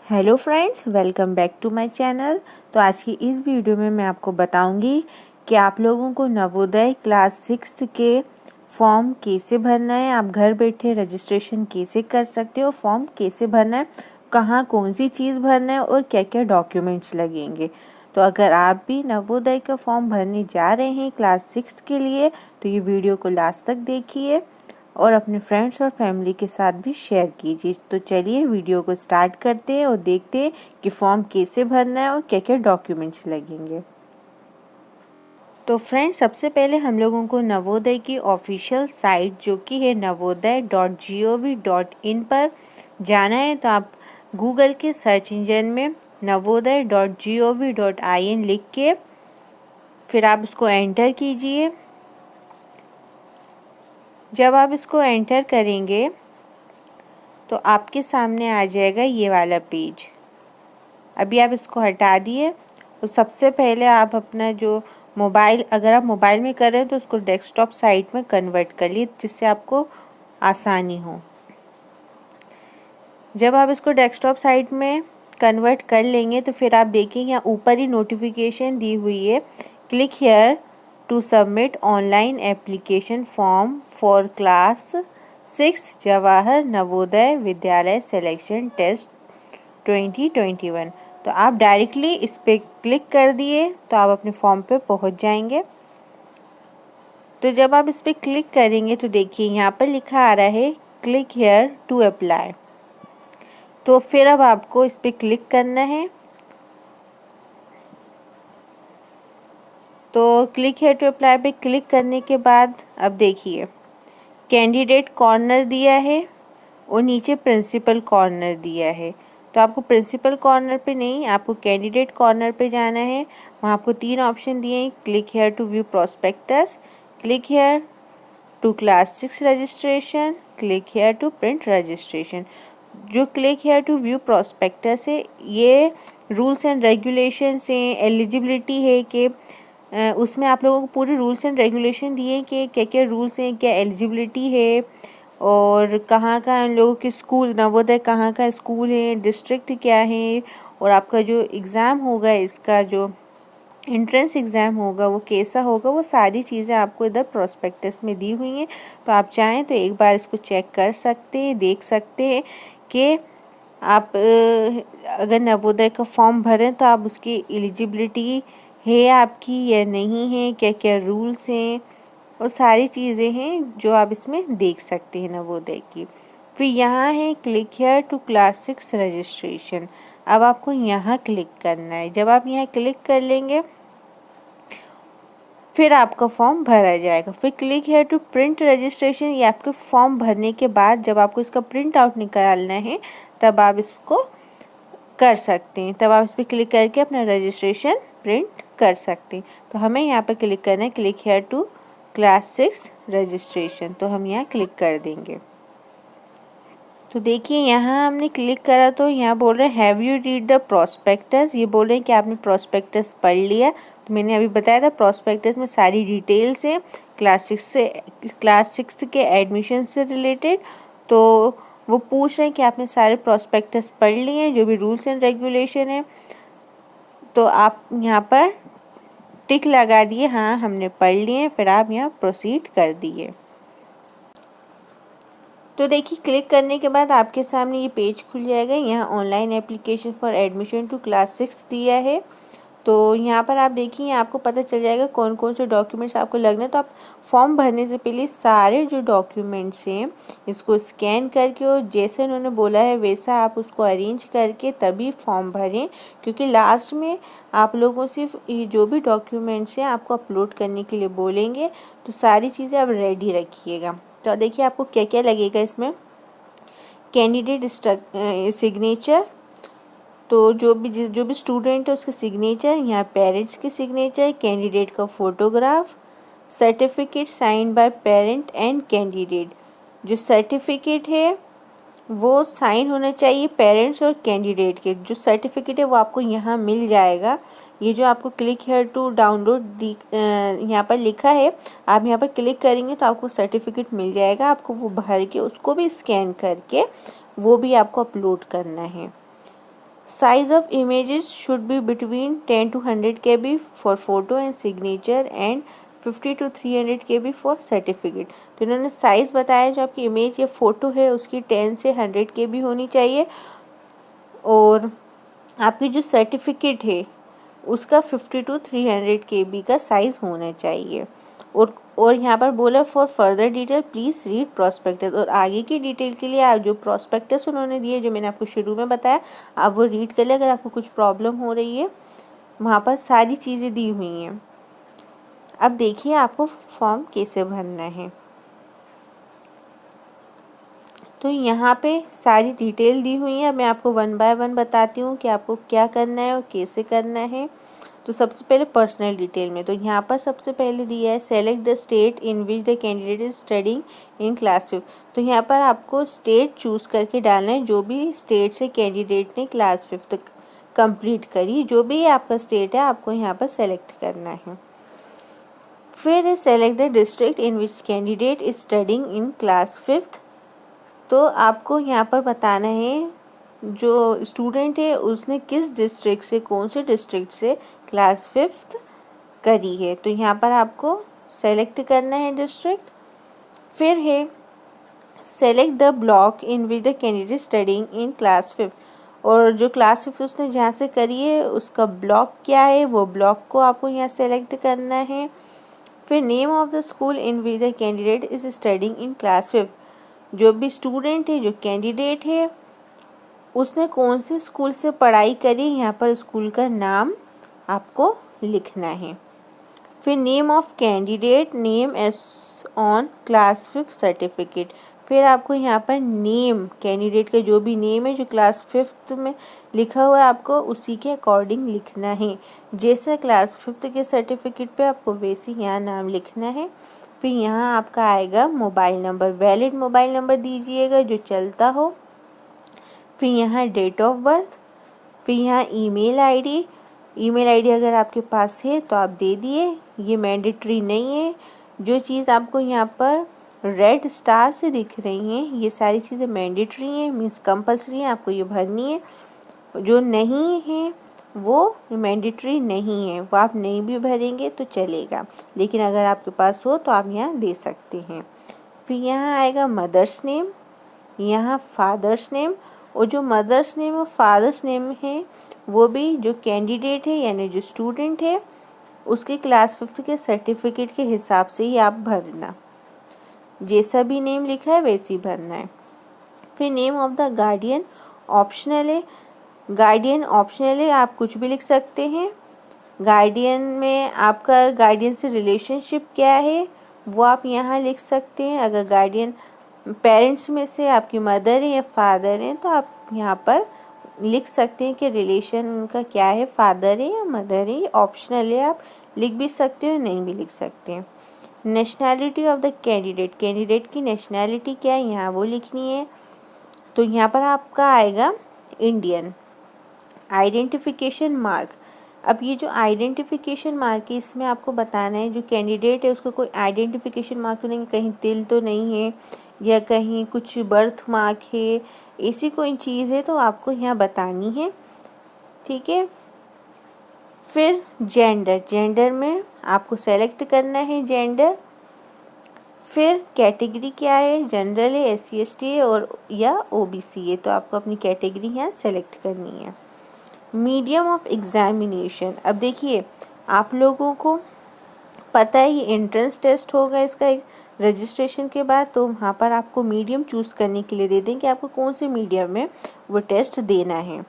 Hello friends, welcome back to my channel. तो आज की इस वीडियो में मैं आपको बताऊंगी कि आप लोगों को नवोदय क्लास 6 के फॉर्म कैसे भरना है। आप घर बैठे रजिस्ट्रेशन कैसे कर सकते हो, फॉर्म कैसे भरना है, कहाँ कौन सी चीज़ भरना है और क्या क्या डॉक्यूमेंट्स लगेंगे। तो अगर आप भी नवोदय का फॉर्म भरने जा रहे हैं क्लास 6 के लिए तो ये वीडियो को लास्ट तक देखिए और अपने फ्रेंड्स और फैमिली के साथ भी शेयर कीजिए। तो चलिए वीडियो को स्टार्ट करते हैं और देखते हैं कि फॉर्म कैसे भरना है और क्या क्या डॉक्यूमेंट्स लगेंगे। तो फ्रेंड्स, सबसे पहले हम लोगों को नवोदय की ऑफिशियल साइट जो कि है navodaya.gov.in पर जाना है। तो आप गूगल के सर्च इंजन में navodaya.gov.in लिख के फिर आप उसको एंटर कीजिए। जब आप इसको एंटर करेंगे तो आपके सामने आ जाएगा ये वाला पेज। अभी आप इसको हटा दिए। तो सबसे पहले आप अपना जो मोबाइल, अगर आप मोबाइल में कर रहे हैं तो उसको डेस्कटॉप साइट में कन्वर्ट कर लिए जिससे आपको आसानी हो। जब आप इसको डेस्कटॉप साइट में कन्वर्ट कर लेंगे तो फिर आप देखेंगे यहाँ ऊपर ही नोटिफिकेशन दी हुई है, click here to submit online application form for class 6 Jawahar Navodaya Vidyalaya selection test 2021। तो आप डायरेक्टली इस पर क्लिक कर दिए तो आप अपने फॉर्म पे पहुंच जाएंगे। तो जब आप इस पर क्लिक करेंगे तो देखिए यहाँ पर लिखा आ रहा है क्लिक हियर टू अप्लाई। तो फिर अब आपको इस पर क्लिक करना है। तो क्लिक हियर टू अप्लाई पे क्लिक करने के बाद अब देखिए कैंडिडेट कॉर्नर दिया है और नीचे प्रिंसिपल कॉर्नर दिया है। तो आपको प्रिंसिपल कॉर्नर पे नहीं, आपको कैंडिडेट कॉर्नर पे जाना है। वहाँ आपको 3 ऑप्शन दिए हैं, click here to view prospectus, click here to class 6 registration, click here to print registration. जो click here to view prospectus है ये रूल्स एंड रेगुलेशन हैं, एलिजिबिलिटी है कि उसमें आप लोगों को पूरे रूल्स एंड रेगुलेशन दिए कि क्या क्या रूल्स हैं, क्या एलिजिबिलिटी है और कहाँ कहाँ उन लोगों के स्कूल, नवोदय कहाँ का स्कूल है, डिस्ट्रिक्ट क्या है और आपका जो एग्ज़ाम होगा, इसका जो एंट्रेंस एग्ज़ाम होगा वो कैसा होगा, वो सारी चीज़ें आपको इधर प्रोस्पेक्टस में दी हुई हैं। तो आप चाहें तो एक बार इसको चेक कर सकते हैं, देख सकते हैं कि आप अगर नवोदय का फॉर्म भरें तो आप उसकी एलिजिबिलिटी है आपकी या नहीं है, क्या क्या रूल्स हैं और सारी चीज़ें हैं जो आप इसमें देख सकते हैं नवोदय की। फिर यहाँ है click here to class 6 registration. अब आपको यहाँ क्लिक करना है। जब आप यहाँ क्लिक कर लेंगे फिर आपका फॉर्म भरा जाएगा। फिर click here to print registration, ये आपके फॉर्म भरने के बाद जब आपको इसका प्रिंट आउट निकालना है तब आप इसको कर सकते हैं। तब आप इस पर क्लिक करके अपना रजिस्ट्रेशन प्रिंट कर सकते हैं। तो हमें यहाँ पर क्लिक करना है click here to class 6 registration. तो हम यहाँ क्लिक कर देंगे। तो देखिए यहाँ हमने क्लिक करा तो यहाँ बोल रहे हैं have you read the prospectus. ये बोल रहे हैं कि आपने प्रोस्पेक्टस पढ़ लिया। तो मैंने अभी बताया था प्रोस्पेक्टस में सारी डिटेल्स हैं क्लास 6 के एडमिशन से रिलेटेड। तो वो पूछ रहे हैं कि आपने सारे प्रोस्पेक्टस पढ़ लिए हैं, जो भी रूल्स एंड रेगुलेशन है। तो आप यहाँ पर टिक लगा दिए, हाँ हमने पढ़ लिए। फिर आप यहाँ प्रोसीड कर दिए। तो देखिए क्लिक करने के बाद आपके सामने ये पेज खुल जाएगा। यहाँ online application for admission to class 6 दिया है। तो यहाँ पर आप देखिए आपको पता चल जाएगा कौन कौन से डॉक्यूमेंट्स आपको लगने। तो आप फॉर्म भरने से पहले सारे जो डॉक्यूमेंट्स हैं इसको स्कैन करके और जैसे उन्होंने बोला है वैसा आप उसको अरेंज करके तभी फॉर्म भरें, क्योंकि लास्ट में आप लोगों सिर्फ ये जो भी डॉक्यूमेंट्स हैं आपको अपलोड करने के लिए बोलेंगे। तो सारी चीज़ें आप रेडी रखिएगा। तो देखिए आपको क्या क्या लगेगा इसमें, कैंडिडेट सिग्नेचर, तो जो भी स्टूडेंट है उसके सिग्नेचर, यहाँ पेरेंट्स के सिग्नेचर, कैंडिडेट का photograph, certificate sign by parent and candidate. जो सर्टिफिकेट है वो साइन होना चाहिए पेरेंट्स और कैंडिडेट के। जो सर्टिफिकेट है वो आपको यहाँ मिल जाएगा। ये जो आपको क्लिक हेयर टू डाउनलोड यहाँ पर लिखा है, आप यहाँ पर क्लिक करेंगे तो आपको सर्टिफिकेट मिल जाएगा। आपको वो भर के उसको भी स्कैन करके वो भी आपको अपलोड करना है। Size of images should be between 10 to 100 KB for photo and signature and 50 to 300 KB for certificate। तो इन्होंने साइज़ बताया जो आपकी इमेज या फ़ोटो है उसकी 10 से 100 KB होनी चाहिए और आपकी जो सर्टिफिकेट है उसका 50 टू 300 KB का साइज़ होना चाहिए। और यहाँ पर बोला for further detail please read prospectus, और आगे की डिटेल के लिए आप जो प्रॉस्पेक्टस उन्होंने दिए जो मैंने आपको शुरू में बताया आप वो रीड कर लें। अगर आपको कुछ प्रॉब्लम हो रही है वहाँ पर सारी चीज़ें दी हुई हैं। अब देखिए आपको फॉर्म कैसे भरना है। तो यहाँ पे सारी डिटेल दी हुई है। अब मैं आपको वन बाय वन बताती हूँ कि आपको क्या करना है और कैसे करना है। तो सबसे पहले पर्सनल डिटेल में तो यहाँ पर सबसे पहले दिया है select the state in which the candidate is studying in class 5। तो यहाँ पर आपको स्टेट चूज़ करके डालना है जो भी स्टेट से कैंडिडेट ने क्लास 5 तक कंप्लीट करी, जो भी आपका स्टेट है आपको यहाँ पर सेलेक्ट करना है। फिर select the district in which candidate is studying in class 5। तो आपको यहाँ पर बताना है जो स्टूडेंट है उसने किस डिस्ट्रिक्ट से, कौन से डिस्ट्रिक्ट से क्लास 5 करी है। तो यहाँ पर आपको सेलेक्ट करना है डिस्ट्रिक्ट। फिर है select the block in which the candidate studying in class 5। और जो क्लास 5 उसने जहाँ से करी है उसका ब्लॉक क्या है, वो ब्लॉक को आपको यहाँ सेलेक्ट करना है। फिर name of the school in which the candidate is studying in class 5। जो भी स्टूडेंट है, जो कैंडिडेट है, उसने कौन से स्कूल से पढ़ाई करी, यहाँ पर स्कूल का नाम आपको लिखना है। फिर name of candidate name S on class 5 certificate. फिर आपको यहाँ पर नेम कैंडिडेट का जो भी नेम है जो क्लास 5 में लिखा हुआ है आपको उसी के अकॉर्डिंग लिखना है। जैसे क्लास 5 के सर्टिफिकेट पे आपको वैसे यहाँ नाम लिखना है। फिर यहाँ आपका आएगा mobile number, valid mobile number दीजिएगा जो चलता हो। फिर यहाँ डेट ऑफ बर्थ। फिर यहाँ ईमेल आईडी अगर आपके पास है तो आप दे दिए, ये मैंडेटरी नहीं है। जो चीज़ आपको यहाँ पर रेड स्टार से दिख रही हैं ये सारी चीज़ें मैंडेटरी हैं, मीन्स कंपलसरी है, आपको ये भरनी है। जो नहीं है वो मैंडेटरी नहीं है, वो आप नहीं भी भरेंगे तो चलेगा, लेकिन अगर आपके पास हो तो आप यहाँ दे सकते हैं। फिर यहाँ आएगा मदर्स नेम, यहाँ फादर्स नेम, और जो मदर्स नेम और फादर्स नेम है वो भी जो कैंडिडेट है यानी जो स्टूडेंट है उसके क्लास 5 के सर्टिफिकेट के हिसाब से ही आप भरना, जैसा भी नेम लिखा है वैसे ही भरना है। फिर name of the guardian optional है, गार्डियन ऑप्शनल है, आप कुछ भी लिख सकते हैं। गार्डियन में आपका गार्डियन से रिलेशनशिप क्या है वो आप यहाँ लिख सकते हैं। अगर गार्डियन पेरेंट्स में से आपकी मदर है या फादर है तो आप यहाँ पर लिख सकते हैं कि रिलेशन उनका क्या है, फादर है या मदर है। ये ऑप्शनल है, आप लिख भी सकते हो नहीं भी लिख सकते हैं। Nationality of the candidate, candidate की नेशनैलिटी क्या है यहाँ वो लिखनी है। तो यहाँ पर आपका आएगा इंडियन। आइडेंटिफिकेशन मार्क, अब ये जो आइडेंटिफिकेशन मार्क है इसमें आपको बताना है जो कैंडिडेट है उसको कोई आइडेंटिफिकेशन मार्क तो नहीं, कहीं तिल तो नहीं है या कहीं कुछ बर्थ मार्क है, ऐसी कोई चीज़ है तो आपको यहाँ बतानी है, ठीक है। फिर जेंडर, जेंडर में आपको सेलेक्ट करना है जेंडर। फिर कैटेगरी क्या है, जनरल है, SC ST है और या OBC है, तो आपको अपनी कैटेगरी यहाँ सेलेक्ट करनी है। मीडियम ऑफ एग्जामिनेशन, अब देखिए आप लोगों को पता है ये एंट्रेंस टेस्ट होगा इसका एक रजिस्ट्रेशन के बाद, तो वहाँ पर आपको मीडियम चूज़ करने के लिए दे दें कि आपको कौन से मीडियम में वो टेस्ट देना है।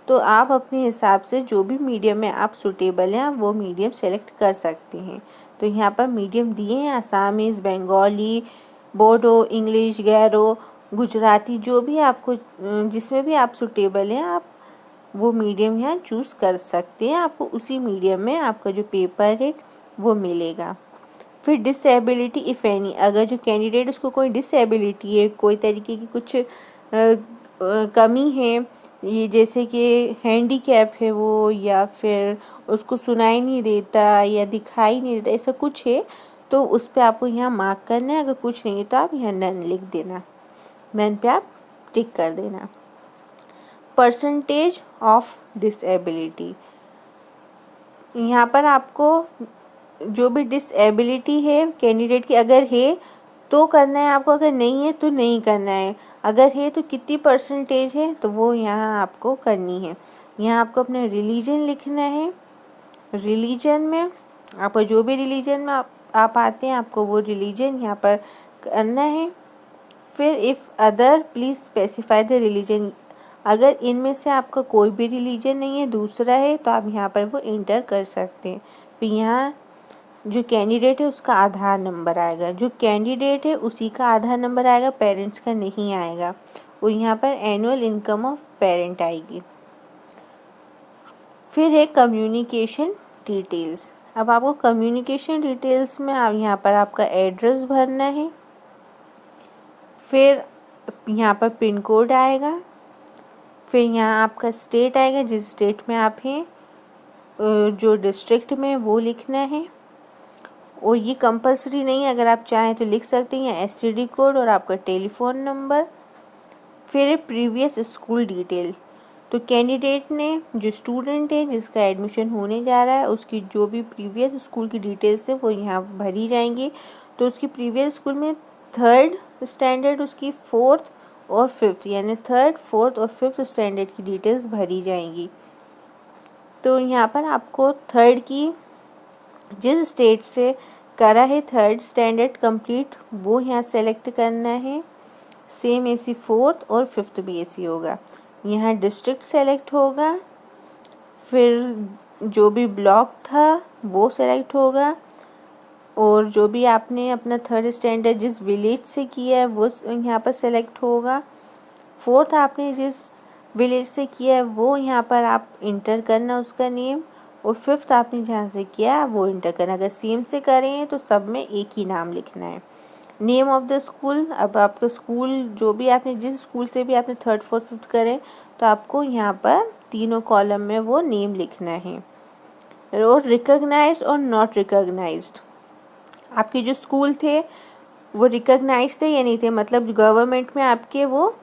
तो आप अपने हिसाब से जो भी मीडियम में आप सुटेबल हैं आप वो मीडियम सेलेक्ट कर सकते हैं। तो यहाँ पर मीडियम दिए हैं आसामीज़, बंगाली, बोडो, इंग्लिश, गैरो, गुजराती, जो भी आपको जिसमें भी आप सुटेबल हैं आप वो मीडियम यहाँ चूज़ कर सकते हैं। आपको उसी मीडियम में आपका जो पेपर है वो मिलेगा। फिर डिसेबिलिटी इफ़ एनी, अगर जो कैंडिडेट उसको कोई डिसेबिलिटी है, कोई तरीके की कुछ कमी है, ये जैसे कि हैंडीकैप है वो, या फिर उसको सुनाई नहीं देता या दिखाई नहीं देता, ऐसा कुछ है तो उस पर आपको यहाँ मार्क करना है। अगर कुछ नहीं है तो आप यहाँ नन लिख देना, नन पे आप टिक कर देना। Percentage of disability. यहाँ पर आपको जो भी डिसेबिलिटी है कैंडिडेट की, अगर है तो करना है आपको, अगर नहीं है तो नहीं करना है। अगर है तो कितनी परसेंटेज है तो वो यहाँ आपको करनी है। यहाँ आपको अपना रिलीजन लिखना है। रिलीजन में आपका जो भी रिलीजन में आप आते हैं आपको वो रिलीजन यहाँ पर करना है। फिर if other please specify the religion. अगर इनमें से आपका कोई भी रिलीजन नहीं है, दूसरा है, तो आप यहाँ पर वो इंटर कर सकते हैं। फिर यहाँ जो कैंडिडेट है उसका आधार नंबर आएगा, जो कैंडिडेट है उसी का आधार नंबर आएगा, पेरेंट्स का नहीं आएगा। और यहाँ पर एनुअल इनकम ऑफ पेरेंट आएगी। फिर है कम्युनिकेशन डिटेल्स। अब आपको कम्युनिकेशन डिटेल्स में यहाँ पर आपका एड्रेस भरना है। फिर यहाँ पर पिन कोड आएगा। फिर यहाँ आपका स्टेट आएगा, जिस स्टेट में आप हैं, जो डिस्ट्रिक्ट में वो लिखना है। और ये कंपलसरी नहीं है, अगर आप चाहें तो लिख सकते हैं। यहाँ STD कोड और आपका टेलीफोन नंबर। फिर प्रीवियस स्कूल डिटेल। तो कैंडिडेट ने, जो स्टूडेंट है जिसका एडमिशन होने जा रहा है, उसकी जो भी प्रीवियस स्कूल की डिटेल्स है वो यहाँ भरी जाएंगी। तो उसकी प्रीवियस स्कूल में 3rd स्टैंडर्ड, उसकी 4th और 5th, यानी 3rd, 4th और 5th स्टैंडर्ड की डिटेल्स भरी जाएंगी। तो यहाँ पर आपको 3rd की, जिस स्टेट से करा है 3rd स्टैंडर्ड कंप्लीट, वो यहाँ सेलेक्ट करना है। सेम ऐसी 4th और 5th भी ऐसी होगा। यहाँ डिस्ट्रिक्ट सेलेक्ट होगा। फिर जो भी ब्लॉक था वो सेलेक्ट होगा। और जो भी आपने अपना 3rd स्टैंडर्ड जिस विलेज से किया है वो यहाँ पर सेलेक्ट होगा। 4th आपने जिस विलेज से किया है वो यहाँ पर आप इंटर करना उसका नेम। और 5th आपने जहाँ से किया है वो इंटर करना। अगर सेम से करें तो सब में एक ही नाम लिखना है। Name of the school. अब आपका स्कूल जो भी आपने, जिस स्कूल से भी आपने 3rd, 4th, 5th करें, तो आपको यहाँ पर तीनों कॉलम में वो नेम लिखना है। और रिकॉग्नाइज्ड और नॉट रिकॉग्नाइज्ड, आपके जो स्कूल थे वो रिकॉग्नाइज थे या नहीं थे, मतलब गवर्नमेंट में आपके वो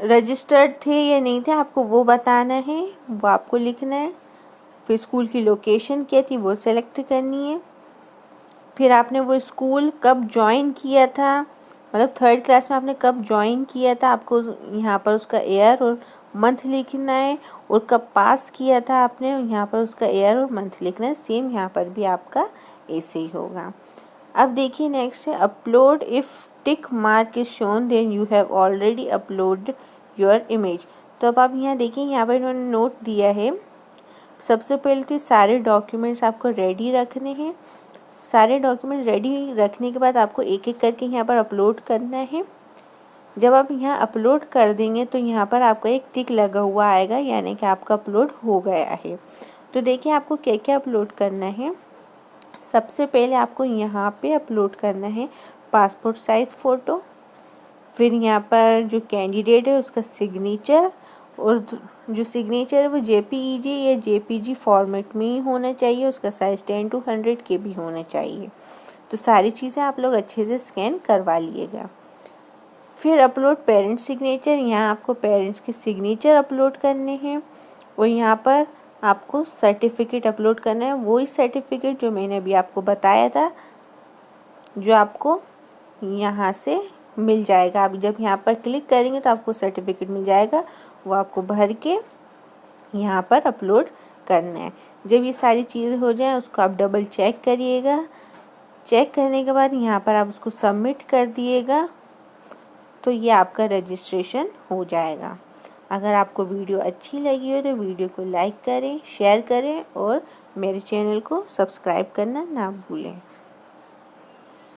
रजिस्टर्ड थे या नहीं थे, आपको वो बताना है, वो आपको लिखना है। फिर स्कूल की लोकेशन क्या थी वो सेलेक्ट करनी है। फिर आपने वो स्कूल कब ज्वाइन किया था, मतलब 3rd क्लास में आपने कब ज्वाइन किया था, आपको यहाँ पर उसका ईयर और मंथ लिखना है। और कब पास किया था आपने, यहाँ पर उसका ईयर और मंथ लिखना है। सेम यहाँ पर भी आपका ऐसे ही होगा। अब देखिए नेक्स्ट है upload if tick mark is shown then you have already upload your image. तो अब आप यहाँ देखिए, यहाँ पर इन्होंने नोट दिया है। सबसे पहले तो सारे डॉक्यूमेंट्स आपको रेडी रखने हैं। सारे डॉक्यूमेंट रेडी रखने के बाद आपको एक एक करके यहाँ पर अपलोड करना है। जब आप यहाँ अपलोड कर देंगे तो यहाँ पर आपका एक टिक लगा हुआ आएगा, यानी कि आपका अपलोड हो गया है। तो देखिए आपको क्या क्या अपलोड करना है। सबसे पहले आपको यहाँ पे अपलोड करना है पासपोर्ट साइज़ फ़ोटो। फिर यहाँ पर जो कैंडिडेट है उसका सिग्नेचर, और जो सिग्नेचर है वो JPEG या JPG फॉर्मेट में ही होना चाहिए। उसका साइज़ 10/100 KB होना चाहिए। तो सारी चीज़ें आप लोग अच्छे से स्कैन करवा लिएगा। फिर अपलोड पेरेंट सिग्नेचर, यहाँ आपको पेरेंट्स के सिग्नेचर अपलोड करने हैं। और यहाँ पर आपको सर्टिफिकेट अपलोड करना है, वही सर्टिफिकेट जो मैंने अभी आपको बताया था, जो आपको यहाँ से मिल जाएगा। आप जब यहाँ पर क्लिक करेंगे तो आपको सर्टिफिकेट मिल जाएगा, वो आपको भर के यहाँ पर अपलोड करना है। जब ये सारी चीज़ें हो जाएं उसको आप डबल चेक करिएगा। चेक करने के बाद यहाँ पर आप उसको सबमिट कर दिएगा, तो ये आपका रजिस्ट्रेशन हो जाएगा। अगर आपको वीडियो अच्छी लगी हो तो वीडियो को लाइक करें, शेयर करें और मेरे चैनल को सब्सक्राइब करना ना भूलें।